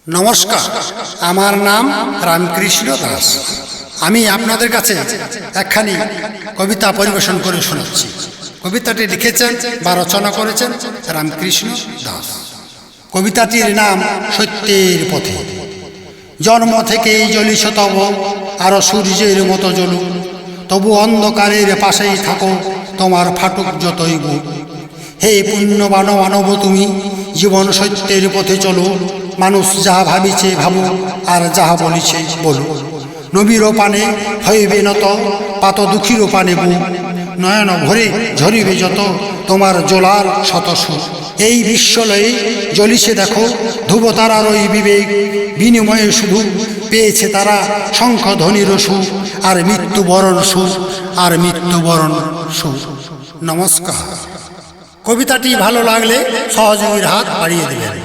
নমস্কার, আমার নাম রামকৃষ্ণ দাস। আমি আপনাদের কাছে একখানি কবিতা পরিবেশন করে শোনাচ্ছি। কবিতাটি লিখেছেন বা রচনা করেছেন রামকৃষ্ণ দাস। কবিতাটির নাম সত্যের পথে। জন্ম থেকেই জ্বলিস তব, আরো সূর্যের মতো জ্বলুক, তবু অন্ধকারের পাশেই থাকো, তোমার ফাটুক যতই বুক। হে পুণ্যবান মানব তুমি, জীবন সত্যের পথে চলো, মানুষ যাহা ভাবিছে ভাবো, আর যাহা বলিছে বলো। নবীরও পানে হইবে নত, পাত দুঃখীরও পানে বুক, নয়ন ভরে ঝরিবে যত, তোমার জ্বলার শতসু। এই বিশ্বলয়ে জ্বলিছে দেখো, ধ্রুব তারার ওই বিবেক, বিনিময়ে শুধু পেয়েছে তারা শঙ্খধ্বনির সুখ, আর মৃত্যুবরণ সুখ, আর মৃত্যুবরণ সুখ। নমস্কার। কবিতাটি ভালো লাগলে সহযোগীর হাত বাড়িয়ে দেবেন।